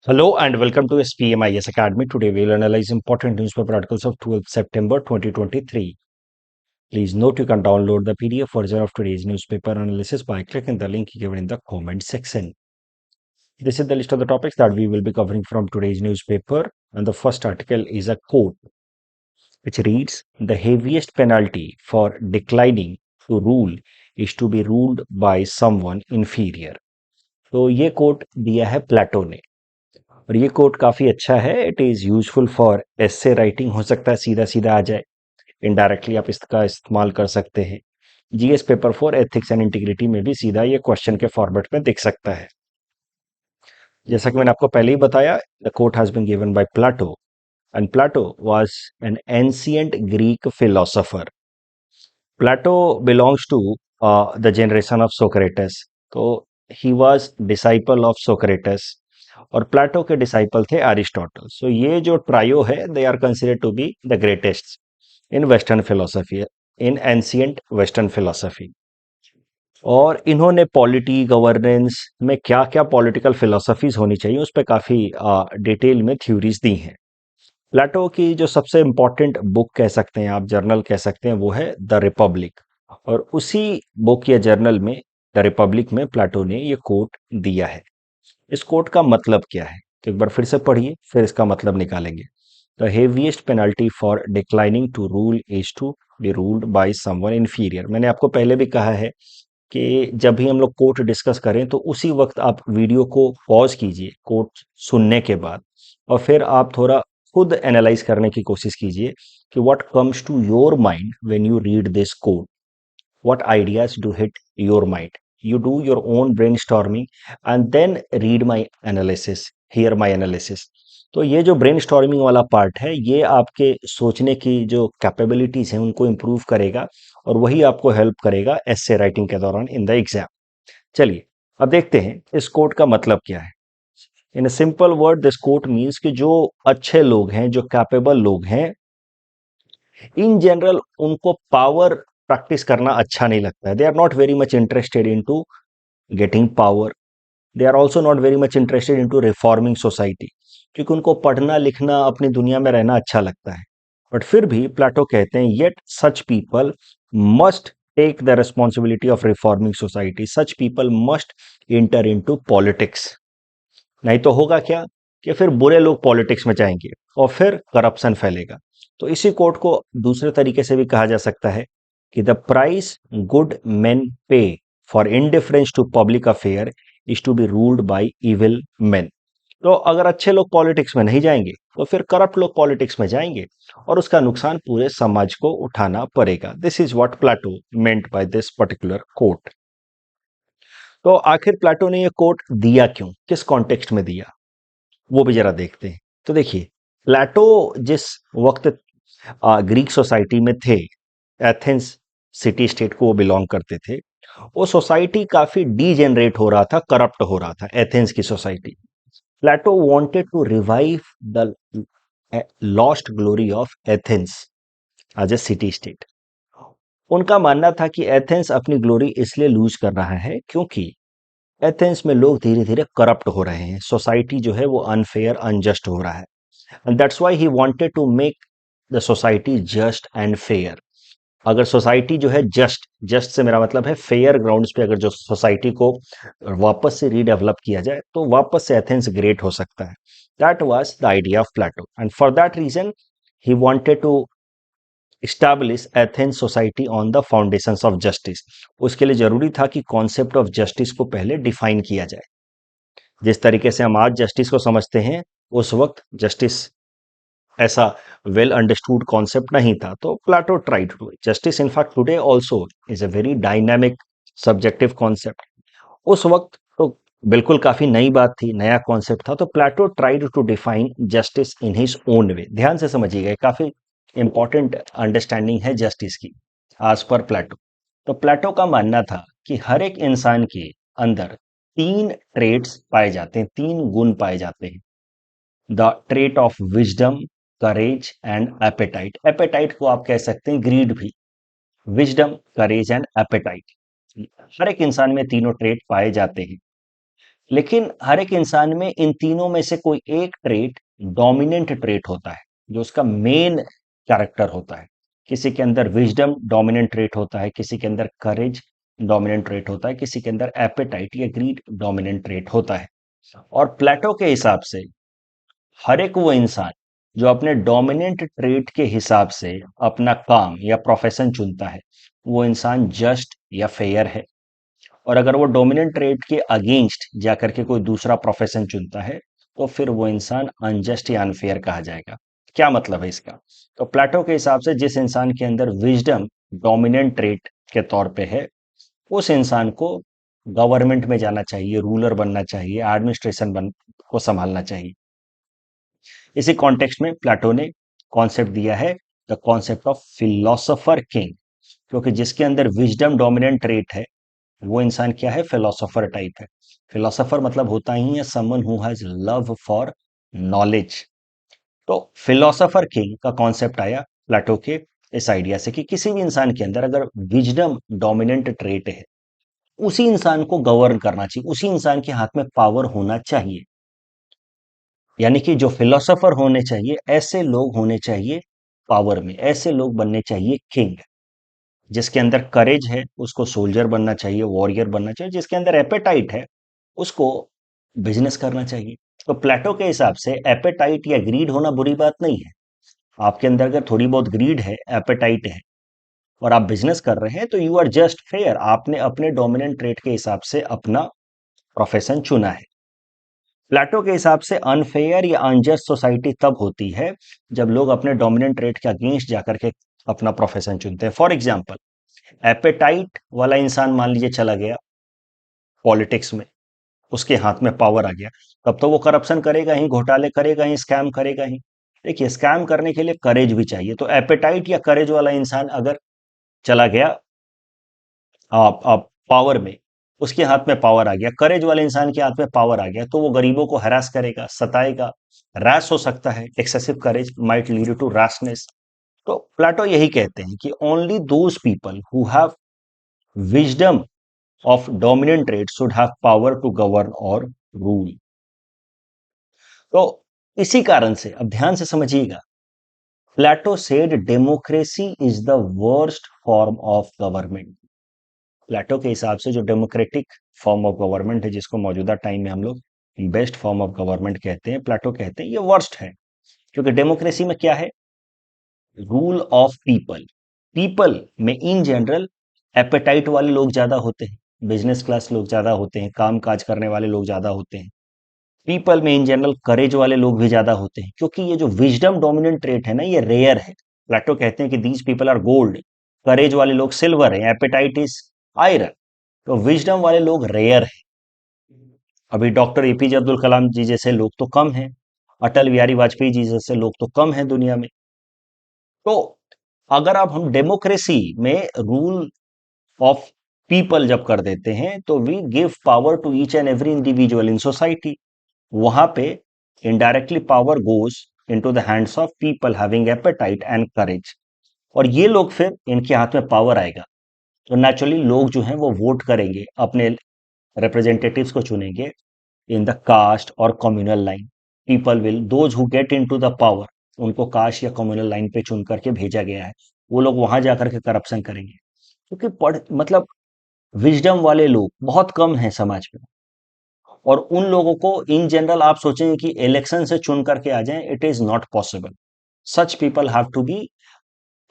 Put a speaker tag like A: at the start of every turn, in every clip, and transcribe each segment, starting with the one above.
A: Hello and welcome to SPMIS Academy. Today we will analyze important newspaper articles of 12th September 2023. Please note you can download the PDF version of today's newspaper analysis by clicking the link given in the comment section. This is the list of the topics that we will be covering from today's newspaper, and the first article is a quote which reads, "The heaviest penalty for declining to rule is to be ruled by someone inferior." तो ये coat दिया है प्लेटो ने और ये coat काफी अच्छा है। It is useful for essay writing, हो सकता है सीधा सीधा आ जाए, इनडायरेक्टली आप इसका इस्तेमाल कर सकते हैं। GS paper for ethics and integrity में भी सीधा ये क्वेश्चन के फॉर्मेट में दिख सकता है। जैसा कि मैंने आपको पहले ही बताया, the quote has been given by Plato and Plato was an ancient Greek philosopher. Plato belongs to the generation of Socrates, तो he was disciple of Socrates और प्लेटो के डिसाइपल थे एरिस्टोटल। सो ये जो ट्रायो है, they are considered to be the greatest in western philosophy, in ancient western philosophy. और इन्होंने polity governance में क्या क्या पॉलिटिकल फिलोसफीज होनी चाहिए उस पर काफी डिटेल में थ्योरीज दी हैं। प्लेटो की जो सबसे इंपॉर्टेंट बुक कह सकते हैं आप, जर्नल कह सकते हैं, वो है द रिपब्लिक। और उसी बुक या जर्नल में, द रिपब्लिक में, प्लेटो ने ये कोट दिया है। इस कोट का मतलब क्या है तो एक बार फिर से पढ़िए, फिर इसका मतलब निकालेंगे। The heaviest penalty for declining to rule is to be ruled by someone inferior. मैंने आपको पहले भी कहा है कि जब भी हम लोग कोट डिस्कस करें तो उसी वक्त आप वीडियो को पॉज कीजिए कोट सुनने के बाद, और फिर आप थोड़ा खुद एनालाइज करने की कोशिश कीजिए कि what comes to your mind when you read this quote, what ideas do hit your mind. You do your own brainstorming and then read my analysis, hear my analysis. तो ये जो ब्रेनस्टॉर्मिंग वाला part है, ये आपके सोचने की जो कैपेबिलिटीज हैं उनको इम्प्रूव करेगा और वही आपको हेल्प करेगा एसे राइटिंग के दौरान इन द एग्जाम। चलिए अब देखते हैं इस कोट का मतलब क्या है। In a simple word, this quote means कि जो अच्छे लोग हैं, जो कैपेबल लोग हैं, इन जनरल उनको पावर प्रैक्टिस करना अच्छा नहीं लगता है। They are not very much interested in to getting power. They are also not very much interested in to reforming society, क्योंकि उनको पढ़ना लिखना, अपनी दुनिया में रहना अच्छा लगता है। बट फिर भी प्लेटो कहते हैं, yet such people must take the responsibility of reforming society, such people must enter into politics. नहीं तो होगा क्या कि फिर बुरे लोग पॉलिटिक्स में जाएंगे और फिर करप्शन फैलेगा। तो इसी कोट को दूसरे तरीके से भी कहा जा सकता है कि the price good men pay for indifference to public affair is to be ruled by evil men. तो अगर अच्छे लोग पॉलिटिक्स में नहीं जाएंगे तो फिर करप्ट लोग पॉलिटिक्स में जाएंगे और उसका नुकसान पूरे समाज को उठाना पड़ेगा। This is what Plato meant by this particular quote. तो आखिर प्लेटो ने ये कोट दिया क्यों, किस कॉन्टेक्स्ट में दिया, वो भी जरा देखते हैं। तो देखिए, प्लेटो जिस वक्त ग्रीक सोसाइटी में थे, एथेंस सिटी स्टेट को वो बिलोंग करते थे, वो सोसाइटी काफी डीजेनरेट हो रहा था, करप्ट हो रहा था, एथेंस की सोसाइटी। Plato wanted to revive the lost glory of Athens as a city state. उनका मानना था कि एथेंस अपनी ग्लोरी इसलिए लूज कर रहा है क्योंकि एथेंस में लोग धीरे धीरे करप्ट हो रहे हैं, सोसाइटी जो है वो अनफेयर, अनजस्ट हो रहा है। And that's why he wanted to make the society just and fair. अगर सोसाइटी जो है जस्ट, जस्ट से मेरा मतलब है फेयर ग्राउंड्स पे अगर जो सोसाइटी को वापस से रीडेवलप किया जाए तो वापस से एथेंस ग्रेट हो सकता है। That was the idea of Plato and for that reason he wanted to establish Athens society on the foundations of justice. उसके लिए जरूरी था कि कॉन्सेप्ट ऑफ जस्टिस को पहले डिफाइन किया जाए। जिस तरीके से हम आज जस्टिस को समझते हैं, उस वक्त जस्टिस ऐसा वेल अंडरस्टूड कॉन्सेप्ट नहीं था। तो Plato tried to justice, in fact today also is a very dynamic subjective concept. उस वक्त तो बिल्कुल काफी नई बात थी, नया कॉन्सेप्ट था। तो Plato tried to define justice in his own way. ध्यान से समझिएगा, काफी इंपॉर्टेंट अंडरस्टैंडिंग है जस्टिस की आज पर प्लेटो। तो प्लेटो का मानना था कि हर एक इंसान के अंदर तीन ट्रेट्स पाए जाते हैं, तीन गुण पाए जाते हैं। The trait of wisdom, courage and appetite. Appetite को आप कह सकते हैं ग्रीड भी। विजडम, करेज एंड एपेटाइट, हर एक इंसान में तीनों ट्रेट पाए जाते हैं। लेकिन हर एक इंसान में इन तीनों में से कोई एक ट्रेट डोमिनेंट ट्रेट होता है, जो उसका मेन कैरेक्टर होता है। किसी के अंदर विजडम डोमिनेंट ट्रेट होता है, किसी के अंदर करेज डोमिनेंट ट्रेट होता है, किसी के अंदर एपेटाइट या ग्रीड डोमिनेंट ट्रेट होता है। और प्लेटो के हिसाब से हर एक वो इंसान जो अपने डोमिनेंट ट्रेट के हिसाब से अपना काम या प्रोफेशन चुनता है, वो इंसान जस्ट या फेयर है। और अगर वो डोमिनेंट ट्रेट के अगेंस्ट जाकर के कोई दूसरा प्रोफेशन चुनता है, तो फिर वो इंसान अनजस्ट या अनफेयर कहा जाएगा। क्या मतलब है इसका? तो प्लेटो के हिसाब से जिस इंसान के अंदर विजडम डोमिनेंट ट्रेट के तौर पे है, उस इंसान को गवर्नमेंट में जाना चाहिए, रूलर बनना चाहिए, एडमिनिस्ट्रेशन बन को संभालना चाहिए। इसी कॉन्टेक्स्ट में प्लेटो ने कॉन्सेप्ट दिया है, the concept of philosopher king. क्योंकि जिसके अंदर विजडम डोमिनेंट ट्रेट है, वो इंसान क्या है? फिलोसोफर टाइप है। फिलोसोफर मतलब होता ही है someone who has love for knowledge. तो फिलोसोफर किंग का कॉन्सेप्ट आया प्लेटो के इस आइडिया से कि किसी भी इंसान के अंदर अगर विजडम डोमिनेंट ट्रेट है, उसी इंसान को गवर्न करना चाहिए, उसी इंसान के हाथ में पावर होना चाहिए। यानी कि जो फिलोसोफर होने चाहिए, ऐसे लोग होने चाहिए पावर में, ऐसे लोग बनने चाहिए किंग। जिसके अंदर करेज है, उसको सोल्जर बनना चाहिए, वॉरियर बनना चाहिए। जिसके अंदर एपेटाइट है, उसको बिजनेस करना चाहिए। तो प्लेटो के हिसाब से एपेटाइट या ग्रीड होना बुरी बात नहीं है। आपके अंदर अगर थोड़ी बहुत ग्रीड है, एपेटाइट है, और आप बिजनेस कर रहे हैं, तो यू आर जस्ट फेयर। आपने अपने डोमिनेंट ट्रेट के हिसाब से अपना प्रोफेशन चुना है। प्लेटो के हिसाब से अनफेयर या अनजस्ट सोसाइटी तब होती है जब लोग अपने डोमिनेंट ट्रेट के अगेंस्ट जाकर के अपना प्रोफेशन चुनते हैं। फॉर एग्जाम्पल, एपेटाइट वाला इंसान मान लीजिए चला गया पॉलिटिक्स में, उसके हाथ में पावर आ गया, तब तो वो करप्शन करेगा ही, घोटाले करेगा ही, स्कैम करेगा ही। देखिए, स्कैम करने के लिए करेज भी चाहिए। तो एपेटाइट या करेज वाला इंसान अगर चला गया आप पावर में, उसके हाथ में पावर आ गया, करेज वाले इंसान के हाथ में पावर आ गया, तो वो गरीबों को हरास करेगा, सताएगा, रैश हो सकता है। Excessive courage might lead to rashness. तो प्लेटो यही कहते हैं कि only those people who have wisdom of dominant trait should have power to govern और रूल। तो इसी कारण से अब ध्यान से समझिएगा, Plato said democracy is the worst form of government. Plato के हिसाब से जो डेमोक्रेटिक फॉर्म ऑफ गवर्नमेंट है, जिसको मौजूदा टाइम में हम लोग बेस्ट फॉर्म ऑफ गवर्नमेंट कहते हैं, प्लेटो कहते हैं ये वर्स्ट है। क्योंकि डेमोक्रेसी में क्या है? Rule of people. पीपल में इन जनरल एपेटाइट वाले लोग ज्यादा होते हैं, बिजनेस क्लास लोग ज्यादा होते हैं, काम काज करने वाले लोग ज्यादा होते हैं। पीपल में इन जनरल करेज वाले लोग भी ज्यादा होते हैं, क्योंकि ये जो विजडम डोमिनेंट ट्रेट है ना, ये रेयर है। प्लेटो कहते हैं कि दीज पीपल आर गोल्ड, करेज वाले लोग सिल्वर है, एपेटाइट इज आयरन। तो विजडम वाले लोग रेयर है। अभी डॉक्टर एपीजे अब्दुल कलाम जी जैसे लोग तो कम हैं, अटल बिहारी वाजपेयी जी जैसे लोग तो कम हैं दुनिया में। तो अगर आप हम डेमोक्रेसी में रूल ऑफ पीपल जब कर देते हैं, तो we give power to each and every individual in society. वहां पे indirectly power goes into the hands of people having appetite and courage. और ये लोग फिर इनके हाथ में पावर आएगा, तो नेचुरली लोग जो हैं वो वोट करेंगे, अपने रिप्रेजेंटेटिव्स को चुनेंगे इन द कास्ट और communal line. People will those who get into the power, उनको कास्ट या कम्युनल लाइन पे चुन करके भेजा गया है, वो लोग वहां जाकर के करप्शन करेंगे। क्योंकि पढ़ मतलब विजडम वाले लोग बहुत कम हैं समाज में। और उन लोगों को इन जनरल आप सोचेंगे कि इलेक्शन से चुन करके आ जाएं, it is not possible. Such people have to be,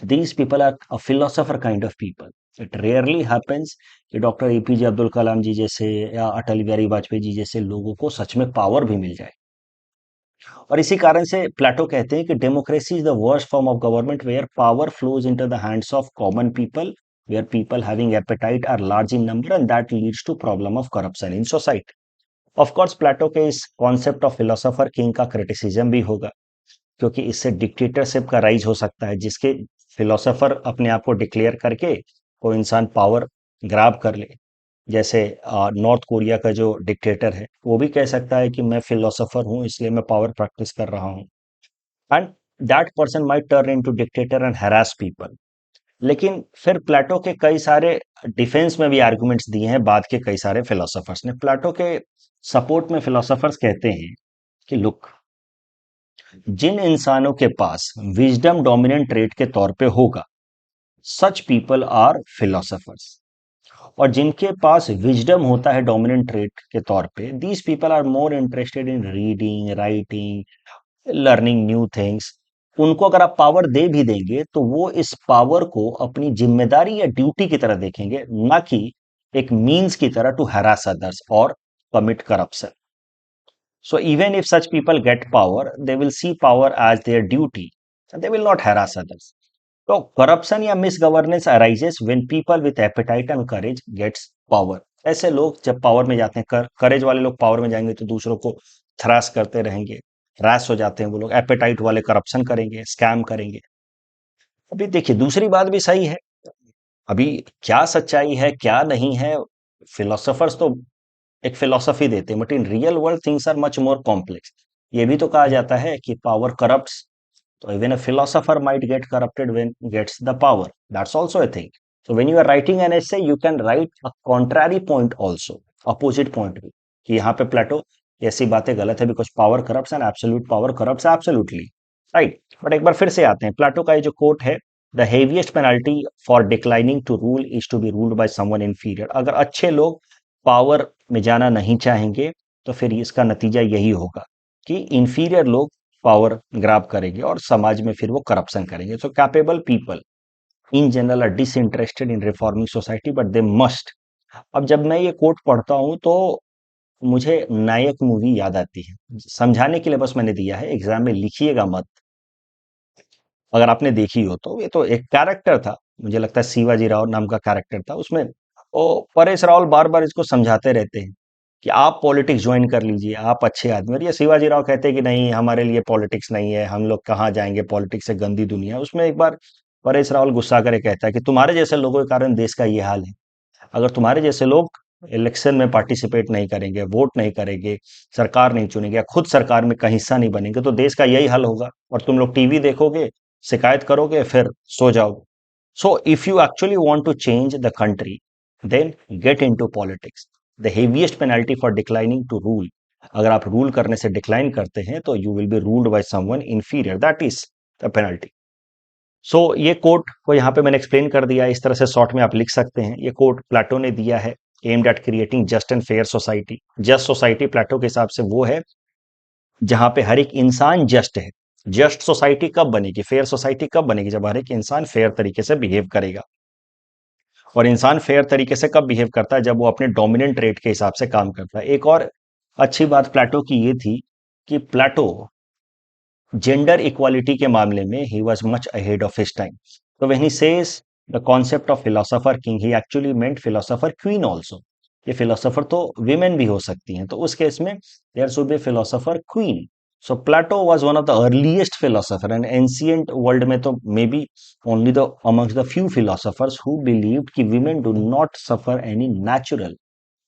A: these people are a philosopher kind of people. It rarely happens कि डॉक्टर एपीजे अब्दुल कलाम जी जैसे या अटल बिहारी वाजपेयी जी जैसे लोगों को सच में पावर भी मिल जाए। और इसी कारण से प्लेटो कहते हैं कि democracy is the worst form of government where power flows into the hands of common people, where people having appetite are large in number and that leads to problem of corruption in society. Of course Plato के इस concept of philosopher king का criticism भी होगा, क्योंकि इससे dictatorship का rise हो सकता है, जिसके फिलोसोफर अपने आप को डिक्लेयर करके कोई इंसान पावर ग्रैब कर ले। जैसे नॉर्थ कोरिया का जो डिक्टेटर है, वो भी कह सकता है कि मैं फिलोसोफर हूं, इसलिए मैं पावर प्रैक्टिस कर रहा हूं। And that person might turn into dictator and harass people. लेकिन फिर प्लेटो के कई सारे डिफेंस में भी आर्गुमेंट्स दिए हैं बाद के कई सारे फिलोसोफर्स ने। प्लेटो के सपोर्ट में फिलोसोफर्स कहते हैं कि लुक, जिन इंसानों के पास विजडम डोमिनेंट ट्रेट के तौर पे होगा, सच पीपल आर फिलोसोफर्स। और जिनके पास विजडम होता है डोमिनेंट ट्रेट के तौर पे, these people are more interested in reading, writing, learning new things. उनको अगर आप पावर दे भी देंगे तो वो इस पावर को अपनी जिम्मेदारी या ड्यूटी की तरह देखेंगे, ना कि एक मीन्स की तरह टू हैरास अदर्स और commit corruption. So even if such people get power, they will see power as their duty and they will not harass others. So corruption या misgovernance arises when people with appetite and courage gets power. ऐसे लोग जब power में जाते हैं, करेज वाले लोग power में जाएंगे तो दूसरों को थ्रास करते रहेंगे, रैश हो जाते हैं वो लोग। एपेटाइट वाले करप्शन करेंगे, स्कैम करेंगे। अभी देखिए दूसरी बात भी सही है। अभी क्या सच्चाई है क्या नहीं है, फिलोसोफर्स तो एक फिलॉसफी देते हैं, but in real world things are much more complex. ये भी तो कहा जाता है कि पावर करप्ट्स, तो even a philosopher might get corrupted when gets the power, that's also a thing. So when you are writing an essay you can write a contrary point also, opposite point भी, कि यहाँ पे Plato ऐसी बातें गलत है because power corrupts and absolute power corrupts absolutely, right. But एक बार फिर से आते हैं प्लेटो का ये जो कोट है, the heaviest penalty for declining to rule is to be ruled by someone inferior. अगर अच्छे लोग पावर में जाना नहीं चाहेंगे तो फिर इसका नतीजा यही होगा कि इंफीरियर लोग पावर ग्रैब करेंगे और समाज में फिर वो करप्शन करेंगे। So capable people in general are disinterested in reforming society but they must. अब जब मैं ये कोट पढ़ता हूं तो मुझे नायक मूवी याद आती है। समझाने के लिए बस मैंने दिया है, एग्जाम में लिखिएगा मत। अगर आपने देखी हो तो ये तो एक कैरेक्टर था, मुझे लगता है शिवाजी राव नाम का कैरेक्टर था उसमें। वो परेश रावल बार बार इसको समझाते रहते हैं कि आप पॉलिटिक्स ज्वाइन कर लीजिए, आप अच्छे आदमी। और ये शिवाजी राव कहते हैं कि नहीं, हमारे लिए पॉलिटिक्स नहीं है, हम लोग कहाँ जाएंगे, पॉलिटिक्स से गंदी दुनिया है। उसमें एक बार परेश रावल गुस्सा करे कहता है कि तुम्हारे जैसे लोगों के कारण देश का ये हाल है। अगर तुम्हारे जैसे लोग इलेक्शन में पार्टिसिपेट नहीं करेंगे, वोट नहीं करेंगे, सरकार नहीं चुनेंगे या खुद सरकार में का हिस्सा नहीं बनेंगे तो देश का यही हाल होगा। और तुम लोग टीवी देखोगे, शिकायत करोगे, फिर सो जाओगे। So if you actually want to change the country, then get into politics. The heaviest penalty for declining to rule, अगर आप रूल करने से डिक्लाइन करते हैं तो you will be ruled by someone inferior, that is the penalty. So ये quote को यहाँ पे मैंने एक्सप्लेन कर दिया, इस तरह से शॉर्ट में आप लिख सकते हैं। ये कोट प्लेटो ने दिया है, aimed at creating just and fair society. Just society Plato के हिसाब से वो है जहां पे हर एक इंसान जस्ट है। जस्ट सोसाइटी कब बनेगी, फेयर सोसाइटी कब बनेगी, जब हर एक इंसान फेयर तरीके से बिहेव करेगा। और इंसान फेयर तरीके से कब बिहेव करता है, जब वो अपने डोमिनेंट रेट के हिसाब से काम करता है। एक और अच्छी बात प्लेटो की ये थी कि प्लेटो जेंडर इक्वालिटी के मामले में he was much ahead of his time. तो when he says the concept of philosopher king, he actually meant philosopher queen also. ये फिलोसोफर तो विमेन भी हो सकती हैं, तो उस केस में there should be philosopher queen. So Plato was one of the earliest philosopher and ancient world में तो maybe only the amongst the few philosophers who believed कि women do not suffer any natural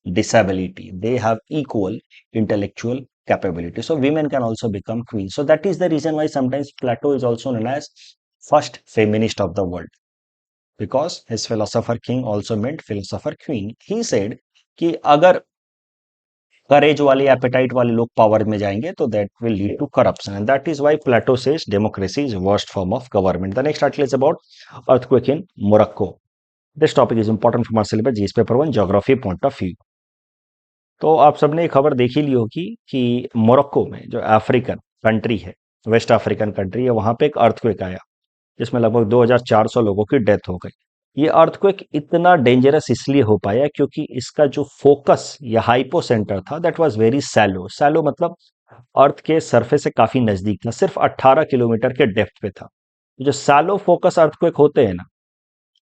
A: disability, they have equal intellectual capability, so women can also become queens. So that is the reason why sometimes Plato is also known as first feminist of the world, because his philosopher king also meant philosopher queen. He said कि अगर करेज वाले apatite वाले लोग power में जाएंगे तो that will lead to corruption, and that is why Plato says democracy is worst form of government. The next article is about earthquake in Morocco. This topic is important for my syllabus, GS paper 1 geography point of view. तो आप सबने ये खबर देखी ली होगी कि Morocco में जो अफ्रीकन कंट्री है, वेस्ट अफ्रीकन कंट्री है, वहां पे एक अर्थक्वेक आया जिसमें लगभग 2400 लोगों की डेथ हो गई। ये अर्थक्वेक इतना डेंजरस इसलिए हो पाया क्योंकि इसका जो फोकस या हाइपो सेंटर था that was very shallow. Shallow मतलब अर्थ के सरफेस से काफी नजदीक था, सिर्फ 18 किलोमीटर के डेप्थ पे था। जो सैलो फोकस अर्थक्वेक होते हैं ना,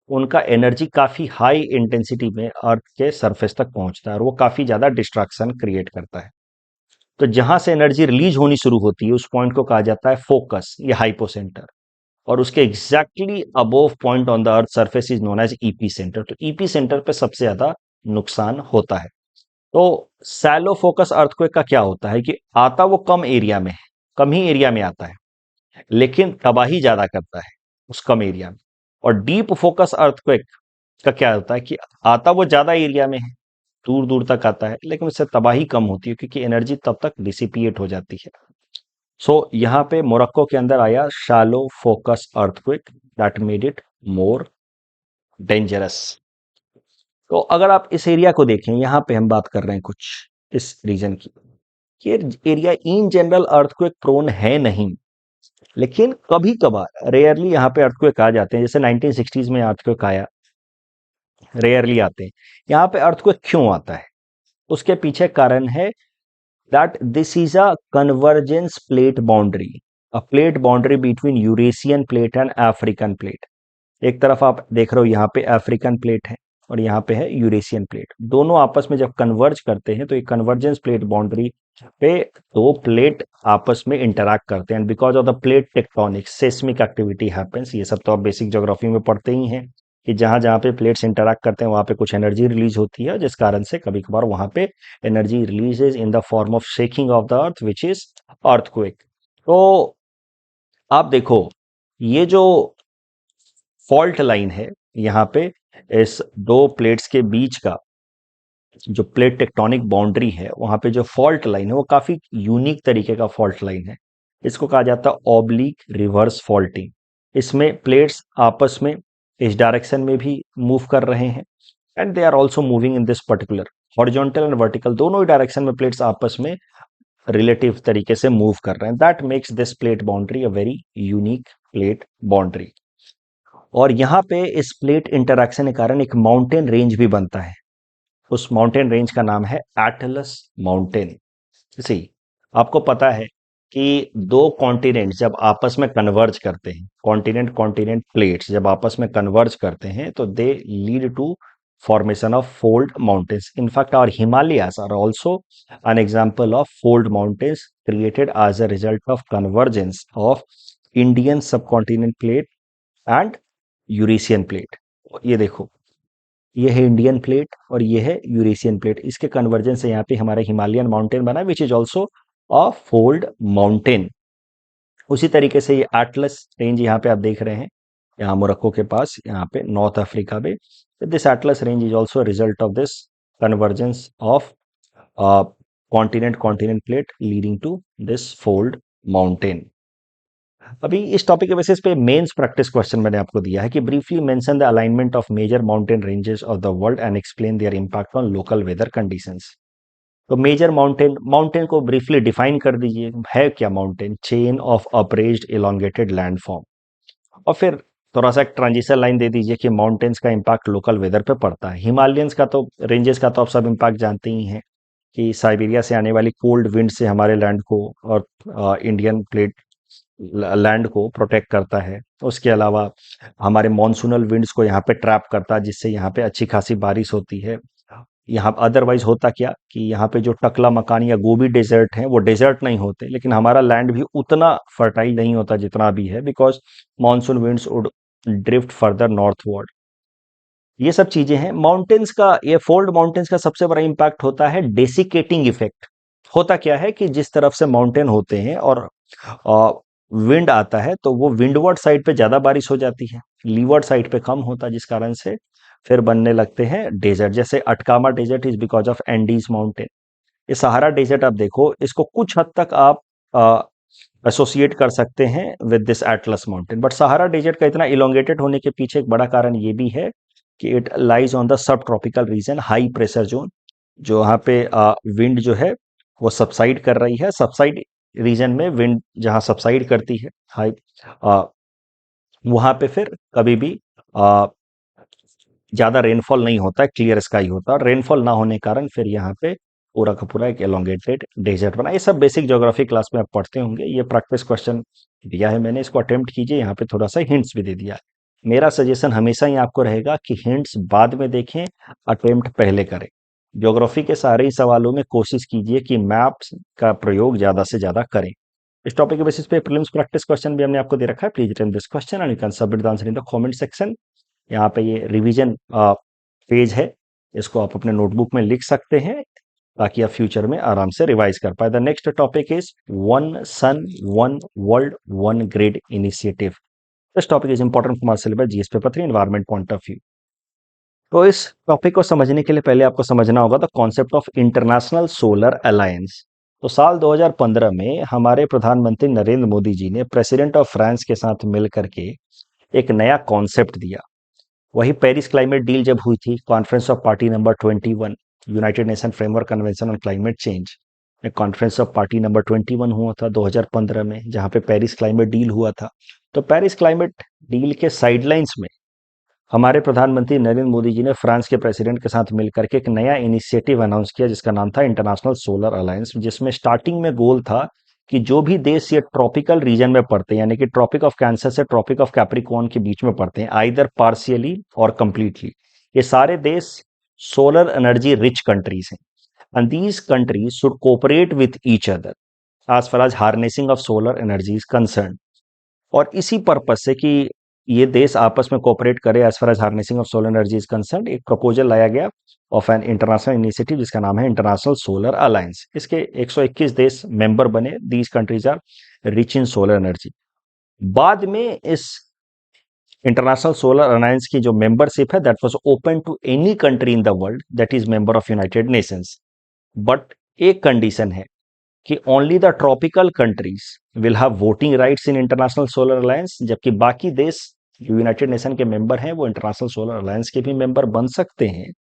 A: उनका एनर्जी काफी हाई इंटेंसिटी में अर्थ के सरफेस तक पहुंचता है और वो काफी ज्यादा डिस्ट्रैक्शन क्रिएट करता है। तो जहां से एनर्जी रिलीज होनी शुरू होती है उस पॉइंट को कहा जाता है फोकस या हाइपोसेंटर, और उसके exactly above point on the earth surface is known as epicentre. तो ईपी सेंटर पे सबसे ज्यादा नुकसान होता है। तो सैलो फोकस अर्थक्वेक का क्या होता है कि आता वो कम एरिया में है, कम ही एरिया में आता है, लेकिन तबाही ज्यादा करता है उस कम एरिया में। और डीप फोकस अर्थक्वेक का क्या होता है कि आता वो ज्यादा एरिया में है, दूर दूर तक आता है, लेकिन उससे तबाही कम होती है क्योंकि एनर्जी तब तक डिसिपिएट हो जाती है। सो यहाँ पे मोरक्को के अंदर आया shallow focus earthquake that made it more dangerous. तो अगर आप इस एरिया को देखें, यहाँ पे हम बात कर रहे हैं कुछ इस रीजन की, ये area in general earthquake prone है नहीं, लेकिन कभी कभार रेयरली यहाँ पे अर्थक्वेक आ जाते हैं। जैसे 1960s में अर्थक्वेक आया, रेयरली आते हैं। यहाँ पे अर्थक्वेक क्यों आता है, उसके पीछे कारण है that this is a convergence plate boundary, a plate boundary between Eurasian plate and African plate. एक तरफ आप देख रहे हो यहाँ पे अफ्रीकन प्लेट है और यहाँ पे है यूरेशियन प्लेट, दोनों आपस में जब कन्वर्ज करते हैं तो एक कन्वर्जेंस प्लेट बाउंड्री पे दो प्लेट आपस में इंटरैक्ट करते हैं, and because of the plate tectonics seismic activity happens. ये सब तो आप बेसिक ज्योग्राफी में पढ़ते ही हैं कि जहां जहां पे प्लेट्स इंटरैक्ट करते हैं वहां पे कुछ एनर्जी रिलीज होती है, जिस कारण से कभी कभार वहां पे energy releases in the form of shaking of the earth which is earthquake. तो आप देखो, ये जो फॉल्ट लाइन है यहाँ पे, इस दो प्लेट्स के बीच का जो प्लेट टेक्टोनिक बाउंड्री है, वहां पे जो फॉल्ट लाइन है वो काफी यूनिक तरीके का फॉल्ट लाइन है। इसको कहा जाता है ऑब्लिक रिवर्स फॉल्टिंग। इसमें प्लेट्स आपस में इस डायरेक्शन में भी मूव कर रहे हैं, and they are also moving in this particular horizontal and vertical, दोनों ही डायरेक्शन में प्लेट्स आपस में रिलेटिव तरीके से मूव कर रहे हैं। That makes this plate boundary a very unique plate boundary. और यहाँ पे इस प्लेट इंटरैक्शन के कारण एक माउंटेन रेंज भी बनता है। उस माउंटेन रेंज का नाम है एटलस माउंटेन। सी, आपको पता है कि दो कॉन्टिनेंट जब आपस में कन्वर्ज करते हैं, कॉन्टिनेंट कॉन्टिनेंट प्लेट्स जब आपस में कन्वर्ज करते हैं तो they lead to formation of fold mountains. In fact, our Himalayas are also an example of fold mountains created as a result of convergence of Indian subcontinent plate and Eurasian plate. ये देखो, ये है Indian plate और ये है Eurasian plate, इसके conversion से यहाँ पे हमारा हिमालयन माउंटेन बना, which is also a fold mountain. उसी तरीके से ये एटलस रेंज यहाँ पे आप देख रहे हैं, यहाँ मोरक्को के पास, यहाँ पे नॉर्थ अफ्रीका में, this Atlas range is also result of this convergence of continent continent plate leading to this fold mountain. अभी इस टॉपिक के बेसिस पे मेंस प्रैक्टिस क्वेश्चन मैंने आपको दिया है कि briefly mention the alignment of major mountain ranges of the world and explain their impact on local weather conditions. तो मेजर माउंटेन, माउंटेन को ब्रीफली डिफाइन कर दीजिए, है क्या mountain? Chain of upraised elongated landform. और फिर थोड़ा सा एक ट्रांजिशन लाइन दे दीजिए कि माउंटेन्स का इंपैक्ट लोकल वेदर पे पड़ता है। हिमालयंस का तो, रेंजेस का तो आप सब इंपैक्ट जानते ही हैं कि साइबेरिया से आने वाली कोल्ड विंड से हमारे लैंड को और इंडियन प्लेट लैंड को प्रोटेक्ट करता है। उसके अलावा हमारे मॉनसूनल विंड्स को यहाँ पे ट्रैप करता है, जिससे यहाँ पे अच्छी खासी बारिश होती है। यहाँ अदरवाइज होता क्या कि यहाँ पे जो टकला मकान या गोबी डेजर्ट है वो डेजर्ट नहीं होते, लेकिन हमारा लैंड भी उतना फर्टाइल नहीं होता जितना भी है, because monsoon winds would drift further northward. ये सब चीजें हैं माउंटेन्स का। ये फोल्ड माउंटेन्स का सबसे बड़ा इंपैक्ट होता है डेसिकेटिंग इफेक्ट। होता क्या है कि जिस तरफ से माउंटेन होते हैं और विंड आता है तो वो विंडवर्ड साइड पे ज्यादा बारिश हो जाती है, लीवर्ड साइड पे कम होता है, जिस कारण से फिर बनने लगते हैं डेजर्ट। जैसे Atacama desert is because of Andes mountain. ये सहारा डेजर्ट आप देखो, इसको कुछ हद तक आप एसोसिएट कर सकते हैं with this Atlas mountain, but Sahara desert का इतना इलोंगेटेड होने के पीछे एक बड़ा कारण ये भी है कि it lies on the sub tropical region, high pressure zone, जो यहाँ पे विंड जो है वो सबसाइड कर रही है। सबसाइड रीजन में विंड जहां सबसाइड करती है हाई, वहां पे फिर कभी भी ज्यादा रेनफॉल नहीं होता है, क्लियर स्काई होता है। रेनफॉल ना होने के कारण फिर यहाँ पे पूरा का पूरा एक एलोंगेटेड डेजर्ट बना। ये सब बेसिक ज्योग्राफी क्लास में आप पढ़ते होंगे। ये प्रैक्टिस क्वेश्चन दिया है मैंने, इसको अटेम्प्ट कीजिए। यहाँ पे थोड़ा सा हिंट्स भी दे दिया। मेरा सजेशन हमेशा ही आपको रहेगा कि हिंट्स बाद में देखें, अटेम्प्ट पहले करें। ज्योग्राफी के सारे ही सवालों में कोशिश कीजिए कि मैप्स का प्रयोग ज्यादा से ज्यादा करें। इस टॉपिक के बेसिस पे प्रीलिम्स प्रैक्टिस क्वेश्चन भी हमने आपको दे रखा है। Please attempt this question and you can submit the answer in the comment section. यहाँ पे ये रिवीजन पेज है, इसको आप अपने नोटबुक में लिख सकते हैं ताकि आप फ्यूचर में आराम से रिवाइज कर पाए। The next topic is one sun one world one grid initiative. This topic is important for syllabus GS paper 3 environment point of view. तो इस टॉपिक को समझने के लिए पहले आपको समझना होगा the concept of international solar alliance. तो साल 2015 में हमारे प्रधानमंत्री नरेंद्र मोदी जी ने प्रेसिडेंट ऑफ फ्रांस के साथ मिल करके एक नया कॉन्सेप्ट दिया। वही पेरिस क्लाइमेट डील जब हुई थी, conference of party number 21, United nation framework convention on climate change में कॉन्फ्रेंस ऑफ पार्टी नंबर 21 हुआ था 2015 में, जहां पे पेरिस क्लाइमेट डील हुआ था। तो पेरिस क्लाइमेट डील के साइडलाइंस में हमारे प्रधानमंत्री नरेंद्र मोदी जी ने फ्रांस के प्रेसिडेंट के साथ मिलकर के एक नया इनिशिएटिव अनाउंस किया जिसका नाम था इंटरनेशनल सोलर अलायंस, जिसमें स्टार्टिंग में गोल था कि जो भी देश ये ट्रॉपिकल रीजन में पड़ते हैं, यानी कि ट्रॉपिक ऑफ कैंसर से ट्रॉपिक ऑफ कैप्रिकॉर्न के बीच में पड़ते हैं, आइदर पार्शियली और कंप्लीटली, ये सारे देश सोलर एनर्जी रिच कंट्रीज हैं, and these countries should cooperate with each other as far as harnessing of solar energy is concern. और इसी पर्पज से कि ये देश आपस में कोऑपरेट करे as far as harnessing of solar energy is concern, एक प्रपोजल लाया गया ऑफ एन इंटरनेशनल इनिशिएटिव जिसका नाम है इंटरनेशनल सोलर अलायंस। इसके 121 देश मेंबर बने। These countries are rich in solar energy. बाद में इस इंटरनेशनल सोलर अलायंस की जो मेंबरशिप है that was open to any country in the world that is member of United Nations. But एक कंडीशन है कि only the tropical countries will have voting rights in International solar Alliance, जबकि बाकी देश जो यूनाइटेड नेशन के member हैं वो इंटरनेशनल सोलर अलायंस के भी मेंबर बन सकते हैं,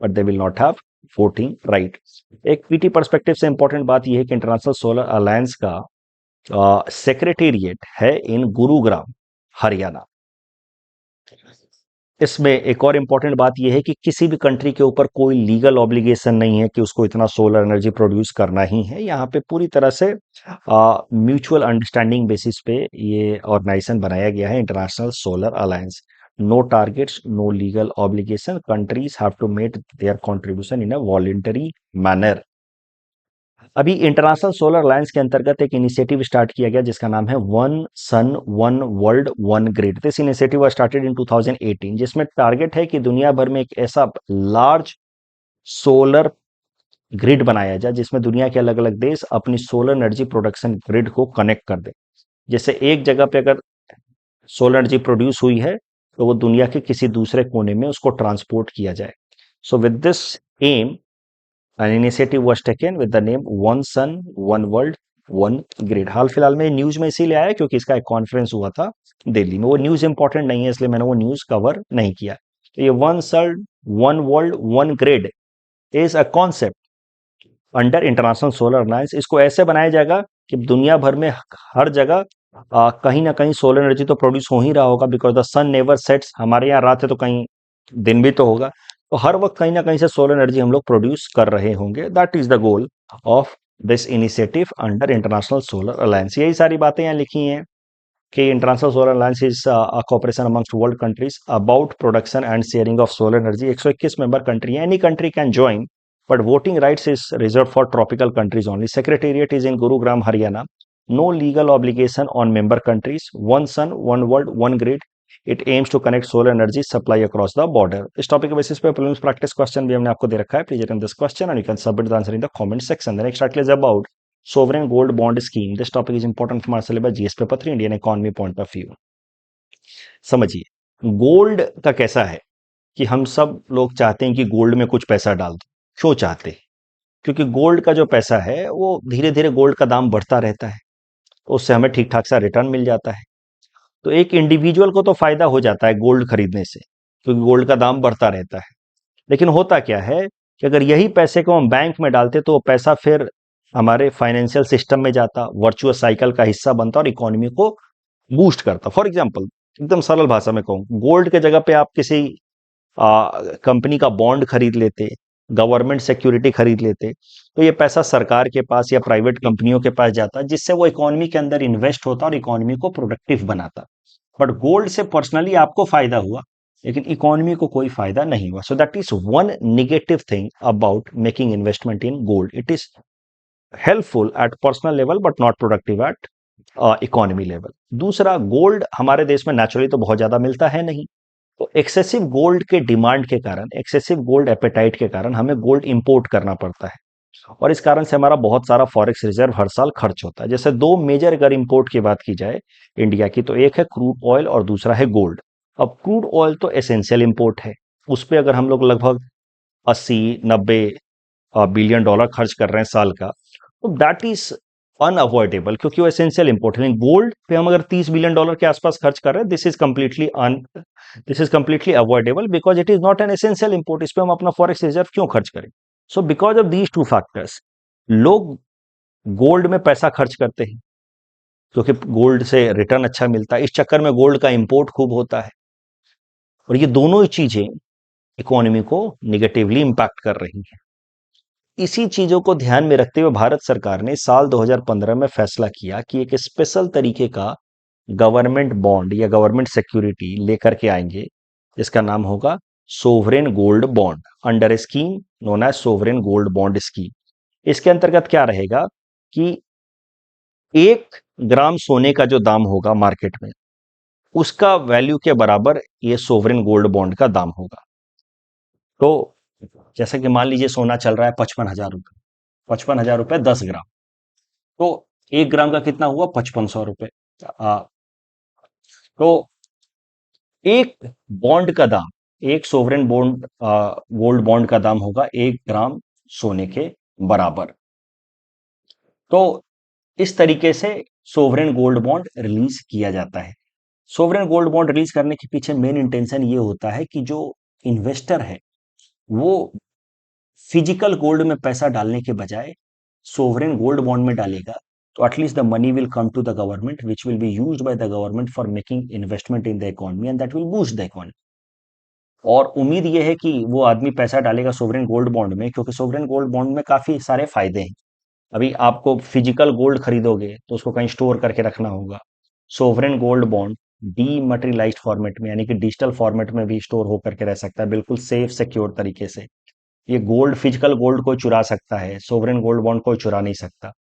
A: but they will not have voting right. एक पीटी पर्सपेक्टिव से इंपॉर्टेंट बात यह है कि इंटरनेशनल सोलर अलायंस का सेक्रेटेरिएट है इन गुरुग्राम, हरियाणा। इसमें एक और इम्पॉर्टेंट बात यह है कि किसी भी कंट्री के ऊपर कोई लीगल ऑब्लिगेशन नहीं है कि उसको इतना सोलर एनर्जी प्रोड्यूस करना ही है। यहाँ पे पूरी तरह से म्यूचुअल अंडरस्टैंडिंग बेसिस पे ये ऑर्गेनाइजेशन बनाया गया है, International solar Alliance. No targets, no legal obligation, countries have to make their contribution in a voluntary manner. अभी इंटरनेशनल सोलर अलायंस के अंतर्गत एक इनिशिएटिव स्टार्ट किया गया जिसका नाम है one sun one world one grid. This initiative was started in 2018, जिसमें टारगेट है कि दुनिया भर में एक ऐसा लार्ज सोलर ग्रिड बनाया जाए जिसमें दुनिया के अलग अलग देश अपनी सोलर एनर्जी प्रोडक्शन ग्रिड को कनेक्ट कर दे। जैसे एक जगह पे अगर सोलर एनर्जी प्रोड्यूस हुई है तो वो दुनिया के किसी दूसरे कोने में उसको ट्रांसपोर्ट किया जाए। So with this aim an initiative was taken with the name one sun one world one grid। हाल फिलहाल में न्यूज में इसीलिए आया क्योंकि इसका एक कॉन्फ्रेंस हुआ था दिल्ली में। वो न्यूज इंपॉर्टेंट नहीं है इसलिए मैंने वो न्यूज कवर नहीं किया। तो ये one sun one world one grid is a concept under international solar Alliance. इसको ऐसे बनाया जाएगा कि दुनिया भर में हर जगह कहीं ना कहीं सोलर एनर्जी तो प्रोड्यूस हो ही रहा होगा, because the sun never sets. हमारे यहाँ रात है तो कहीं दिन भी तो होगा, तो हर वक्त कहीं ना कहीं से सोलर एनर्जी हम लोग प्रोड्यूस कर रहे होंगे। That is the goal of this initiative under international solar alliance. यही सारी बातें यहाँ लिखी हैं कि international solar alliance is a cooperation amongst world countries about production and sharing of solar energy. 121 member country है, any country can join but voting rights is reserved for tropical countries only. Secretariat is in Gurugram, Haryana. No legal obligation on member countries. One sun, one world, one grid. It aims to connect solar energy supply across the border. इस topic के basis पे prelims practice question भी हमने आपको दे रखा है। Please attempt this question and you can submit the answer in the comment section. The next article is about sovereign gold bond scheme. This topic is important from our syllabus GS paper 3 Indian economy point of view. समझिए gold का कैसा है कि हम सब लोग चाहते हैं कि गोल्ड में कुछ पैसा डाल दो। क्यों चाहते हैं? क्योंकि गोल्ड का जो पैसा है वो धीरे धीरे गोल्ड का दाम बढ़ता रहता है, तो उससे हमें ठीक ठाक सा रिटर्न मिल जाता है। तो एक इंडिविजुअल को तो फायदा हो जाता है गोल्ड खरीदने से, क्योंकि गोल्ड का दाम बढ़ता रहता है। लेकिन होता क्या है कि अगर यही पैसे को हम बैंक में डालते तो वो पैसा फिर हमारे फाइनेंशियल सिस्टम में जाता, वर्चुअस साइकिल का हिस्सा बनता और इकोनॉमी को बूस्ट करता। फॉर एग्जाम्पल, एकदम सरल भाषा में कहूँ, गोल्ड के जगह पे आप किसी कंपनी का बॉन्ड खरीद लेते, गवर्नमेंट सिक्योरिटी खरीद लेते, तो ये पैसा सरकार के पास या प्राइवेट कंपनियों के पास जाता, जिससे वो इकोनॉमी के अंदर इन्वेस्ट होता और इकोनॉमी को प्रोडक्टिव बनाता। बट गोल्ड से पर्सनली आपको फायदा हुआ लेकिन इकोनॉमी को कोई फायदा नहीं हुआ। So that is one negative thing about making investment in gold. It is helpful eight personal level but not productive eight economy level. दूसरा, गोल्ड हमारे देश में नेचुरली तो बहुत ज्यादा मिलता है नहीं, तो एक्सेसिव गोल्ड के डिमांड के कारण, एक्सेसिव गोल्ड एपेटाइट के कारण हमें गोल्ड इंपोर्ट करना पड़ता है। और इस कारण से हमारा बहुत सारा फॉरेक्स रिजर्व हर साल खर्च होता है। जैसे दो मेजर अगर इंपोर्ट की बात की जाए इंडिया की, तो एक है क्रूड ऑयल और दूसरा है गोल्ड। अब क्रूड ऑयल तो एसेंशियल इंपोर्ट है, उस पे अगर हम लोग लगभग 80-90 बिलियन डॉलर खर्च कर रहे हैं साल का, तो दैट इज अनअवॉइडेबल, क्योंकि वो एसेंशियल इंपोर्ट है। गोल्ड पे हम अगर 30 बिलियन डॉलर के आसपास खर्च कर रहे हैं, this is completely avoidable because it is not an essential import. इस पे हम अपना फॉरेक्स रिजर्व क्यों खर्च करें? So because of these two factors लोग गोल्ड में पैसा खर्च करते हैं, क्योंकि गोल्ड से रिटर्न अच्छा मिलता है। इस चक्कर में गोल्ड का इंपोर्ट खूब होता है, और ये दोनों ही चीजें इकोनॉमी को निगेटिवली इंपैक्ट कर रही हैं। इसी चीजों को ध्यान में रखते हुए भारत सरकार ने साल 2015 में फैसला किया कि एक स्पेशल तरीके का गवर्नमेंट बॉन्ड या गवर्नमेंट सिक्योरिटी लेकर के आएंगे, जिसका नाम होगा sovereign gold bond, under a scheme known as sovereign gold bond scheme. इसके अंतर्गत क्या रहेगा कि 1 ग्राम सोने का जो दाम होगा मार्केट में, उसका वैल्यू के बराबर ये सोवरेन गोल्ड बॉन्ड का दाम होगा। तो जैसे कि मान लीजिए सोना चल रहा है 55,000 रुपये, 55,000 रुपये 10 ग्राम, तो 1 ग्राम का कितना हुआ? 5500 रुपये। तो एक बॉन्ड का दाम, एक सोवरेन बॉन्ड गोल्ड बॉन्ड का दाम होगा 1 ग्राम सोने के बराबर। तो इस तरीके से सोवरेन गोल्ड बॉन्ड रिलीज किया जाता है। सोवरेन गोल्ड बॉन्ड रिलीज करने के पीछे मेन इंटेंशन ये होता है कि जो इन्वेस्टर है वो फिजिकल गोल्ड में पैसा डालने के बजाय सोवरेन गोल्ड बॉन्ड में डालेगा, तो at least the money will come to the government which will be used by the government for making investment in the economy and that will boost the economy. और उम्मीद ये है कि वो आदमी पैसा डालेगा सोवरेन गोल्ड बॉन्ड में, क्योंकि सोवरेन गोल्ड बॉन्ड में काफी सारे फायदे हैं। अभी आपको फिजिकल गोल्ड खरीदोगे तो उसको कहीं स्टोर करके रखना होगा। Sovereign gold bond dematerialised format में, यानी कि डिजिटल फॉर्मेट में भी स्टोर होकर के रह सकता है, बिल्कुल सेफ सिक्योर तरीके से। ये गोल्ड, फिजिकल गोल्ड कोई चुरा सकता है, सोवरेन गोल्ड बॉन्ड कोई चुरा नहीं सकता।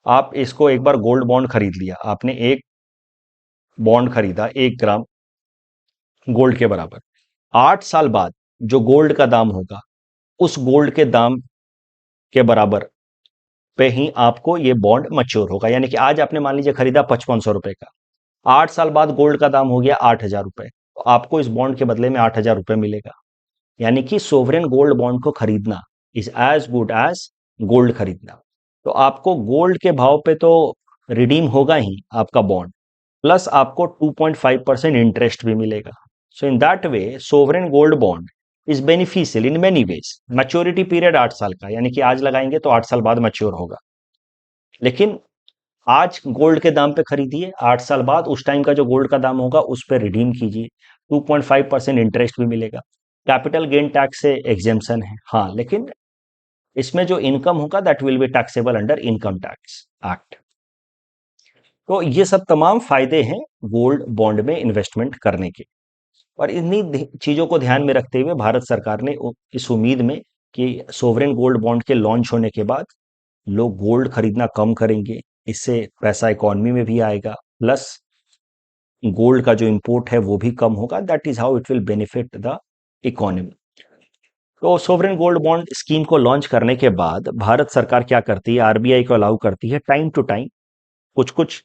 A: आप इसको एक बार गोल्ड बॉन्ड खरीद लिया, आपने एक बॉन्ड खरीदा 1 ग्राम गोल्ड के बराबर, 8 साल बाद जो गोल्ड का दाम होगा उस गोल्ड के दाम के बराबर पे ही आपको ये बॉन्ड मच्योर होगा। यानी कि आज आपने मान लीजिए खरीदा 5500 रुपए का, 8 साल बाद गोल्ड का दाम हो गया 8,000 रुपए, तो आपको इस बॉन्ड के बदले में 8,000 रुपए मिलेगा। यानी कि सोवरेन गोल्ड बॉन्ड को खरीदना is as good as gold खरीदना। तो आपको गोल्ड के भाव पे तो रिडीम होगा ही आपका बॉन्ड, प्लस आपको 2.5% इंटरेस्ट भी मिलेगा। So in that way sovereign gold bond is beneficial in many ways. Maturity period 8 साल का, यानी कि आज लगाएंगे तो 8 साल बाद मैच्योर होगा। लेकिन आज गोल्ड के दाम पे खरीदिए, 8 साल बाद उस टाइम का जो गोल्ड का दाम होगा उस पर रिडीम कीजिए, 2.5% इंटरेस्ट भी मिलेगा। कैपिटल गेन टैक्स से एग्जेम्पशन है, हाँ, लेकिन इसमें जो इनकम होगा that will be taxable under income tax act. तो ये सब तमाम फायदे हैं गोल्ड बॉन्ड में इन्वेस्टमेंट करने के। और इन्हीं चीजों को ध्यान में रखते हुए भारत सरकार ने इस उम्मीद में कि सोवरेन गोल्ड बॉन्ड के लॉन्च होने के बाद लोग गोल्ड खरीदना कम करेंगे, इससे पैसा इकोनॉमी में भी आएगा, प्लस गोल्ड का जो इंपोर्ट है वो भी कम होगा। That is how it will benefit the economy. तो सोवरेन गोल्ड बॉन्ड स्कीम को लॉन्च करने के बाद भारत सरकार क्या करती है, आरबीआई को अलाउ करती है टाइम टू टाइम कुछ कुछ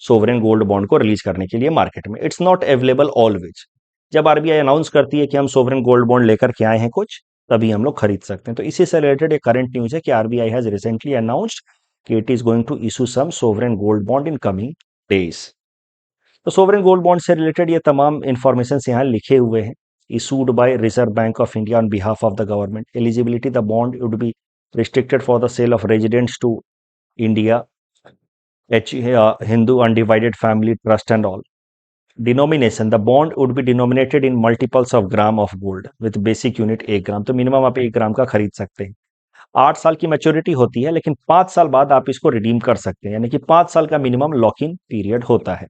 A: सोवरेन गोल्ड बॉन्ड को रिलीज करने के लिए मार्केट में। It's not available always. जब आरबीआई अनाउंस करती है कि हम सोवरेन गोल्ड बॉन्ड लेकर के आए हैं कुछ, तभी हम लोग खरीद सकते हैं। तो इसी से रिलेटेड एक करंट न्यूज है कि आरबीआई हैज रिसेंटली अनाउंस्ड कि it is going to issue some sovereign gold bond in coming days. तो सोवरेन गोल्ड बॉन्ड से रिलेटेड ये तमाम इंफॉर्मेशन यहाँ लिखे हुए हैं। Issued by Reserve Bank of India on behalf of the government. Eligibility, the bond would be restricted for the sale of residents to India, Hindu Undivided Family Trust and all. Denomination, the bond would be denominated in multiples of gram of gold with basic unit 1 ग्राम। तो minimum आप 1 ग्राम का खरीद सकते हैं। 8 साल की maturity होती है, लेकिन 5 साल बाद आप इसको रिडीम कर सकते हैं, यानी कि 5 साल का मिनिमम लॉक इन पीरियड होता है।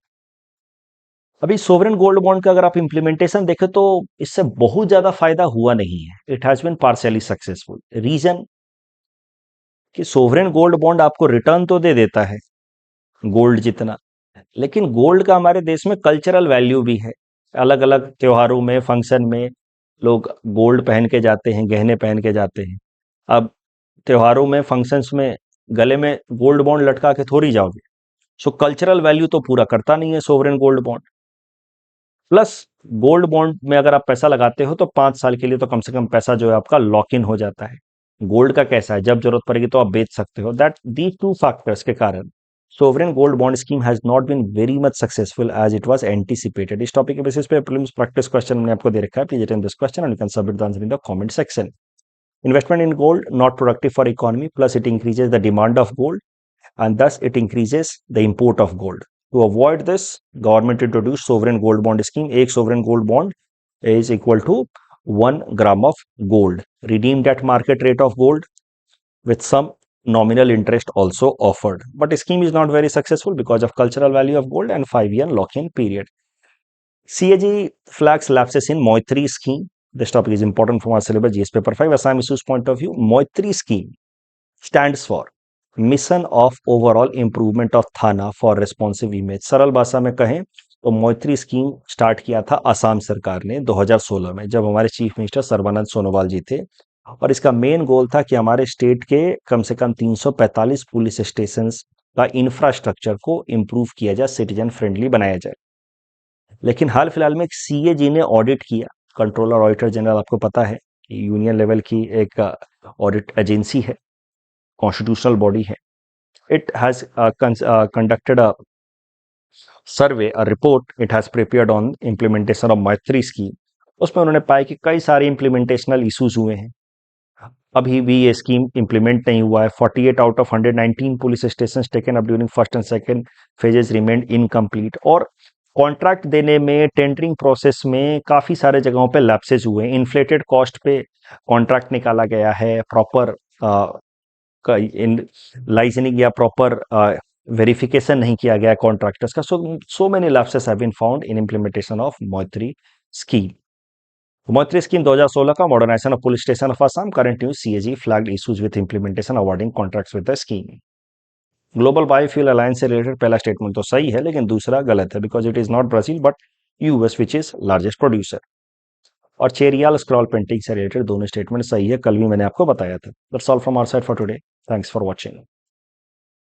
A: अभी सोवरेन गोल्ड बॉन्ड का अगर आप इंप्लीमेंटेशन देखें तो इससे बहुत ज्यादा फायदा हुआ नहीं है। It has been partially successful. Reason कि सोवरेन गोल्ड बॉन्ड आपको रिटर्न तो दे देता है गोल्ड जितना, लेकिन गोल्ड का हमारे देश में कल्चरल वैल्यू भी है। अलग अलग त्योहारों में, फंक्शन में लोग गोल्ड पहन के जाते हैं, गहने पहन के जाते हैं। अब त्योहारों में, फंक्शंस में गले में गोल्ड बॉन्ड लटका के थोड़ी जाओगे। सो कल्चरल वैल्यू तो पूरा करता नहीं है sovereign gold bond. Plus gold bond में अगर आप पैसा लगाते हो तो 5 साल के लिए तो कम से कम पैसा जो है आपका लॉक इन हो जाता है। गोल्ड का कैसा है, जब जरूरत पड़ेगी तो आप बेच सकते हो। दैट दी टू फैक्टर्स के कारण sovereign gold bond scheme has not been very much successful as it was anticipated. इस टॉपिक के बेसिस पे प्रीलिम्स प्रैक्टिस क्वेश्चन मैंने आपको दे रखा है। Please attend this question and you can submit the answer in the comment section. Investment in gold not productive for economy, plus it increases the demand of gold and thus it increases the import of gold. To avoid this, government introduced sovereign gold bond scheme. एक sovereign gold bond is equal to 1 gram of gold, redeemed at market rate of gold with some nominal interest also offered. But the scheme is not very successful because of cultural value of gold and 5-year lock-in period. CAG flags lapses in Moitri scheme. This topic is important from our syllabus, GS paper 5, Assam issues point of view. Moitri scheme stands for Mission of Overall Improvement of Thana for Responsive Image. सरल भाषा में कहें तो मोइत्री scheme start किया था असम सरकार ने 2016 में, जब हमारे चीफ मिनिस्टर सर्बानंद सोनोवाल जी थे। और इसका मेन गोल था कि हमारे स्टेट के कम से कम 345 पुलिस स्टेशन का इंफ्रास्ट्रक्चर को इम्प्रूव किया जाए, सिटीजन फ्रेंडली बनाया जाए। लेकिन हाल फिलहाल में एक सीएजी ने ऑडिट किया। कंट्रोलर ऑडिटर जनरल आपको पता है, यूनियन लेवल की एक ऑडिट एजेंसी है, कॉन्स्टिट्यूशनल बॉडी है। It has conducted a survey, a report it has prepared on implementation of Maitri scheme. उसमें उन्होंने पाया कि कई सारे इम्प्लीमेंटेशनल इश्यूज हुए हैं, अभी भी ये स्कीम इंप्लीमेंट नहीं हुआ है। 48 out of 119 police station taken up during first and second phases remained incomplete. और कॉन्ट्रैक्ट देने में, टेंडरिंग प्रोसेस में काफ़ी सारे जगहों पे लैप्सेस हुए हैं। इन्फ्लेटेड कॉस्ट पे कॉन्ट्रैक्ट निकाला गया है, प्रॉपर लाइसेंसिंग या प्रॉपर वेरिफिकेशन नहीं किया गया कॉन्ट्रैक्टर्स का। So many lapses have been found in implementation of Maitri scheme. Maitri scheme 2016 का modernisation of police station of Assam, current news CAG flagged issues with implementation awarding contracts with the scheme. Global biofuel alliance से related पहला statement तो सही है, लेकिन दूसरा गलत है, because it is not Brazil but US which is largest producer. और चेरियाल स्क्रॉल पेंटिंग से रिलेटेड दोनों स्टेटमेंट सही है, कल भी मैंने आपको बताया था। That's all from our side for today. Thanks for watching.